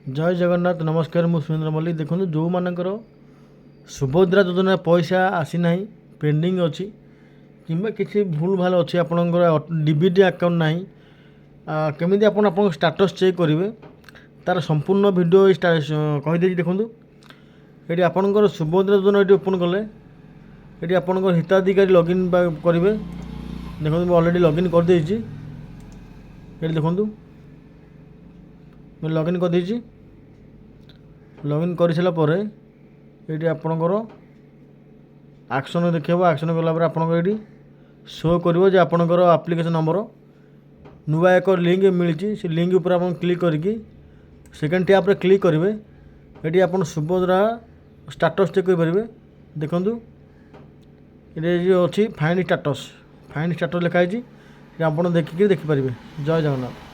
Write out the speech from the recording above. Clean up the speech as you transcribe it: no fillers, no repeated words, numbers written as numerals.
जय जगन्नाथ नमस्कार मु सुरेंद्र मल्लिक देखो जो मानकर सुभद्रा योजना पैसा आसी ना पेंडिंग अच्छी कि किसी भूल भाल अच्छी आपंकर डीबीटी अकाउंट ना केमी आप स्टाटस चेक करेंगे तार संपूर्ण वीडियो कहीदे देखूँ ये आपंकर सुभद्रा योजना ये ओपन कले ये आपंकर हिताधिकारी लॉगिन करेंगे देखो मैं ऑलरेडी लॉगिन कर देछि ये देखूँ मैं लॉगिन कर देछि लॉगिन कर सारापर ये आपणकर एक्शन देखो एक्शन कलापर आपंकर शो कर आपणकर आप्लिकेसन नंबर नुआ एक लिंक मिली से लिंक उपर आप क्लिक करके सेकेंड टैप क्लिक करेंगे ये आप सुभद्रा स्टाटस चेक करेंगे देखूँ ये जो अच्छी फाइंड स्टाटस लिखाई आप देखिए देखिपारे। जय जगन्नाथ।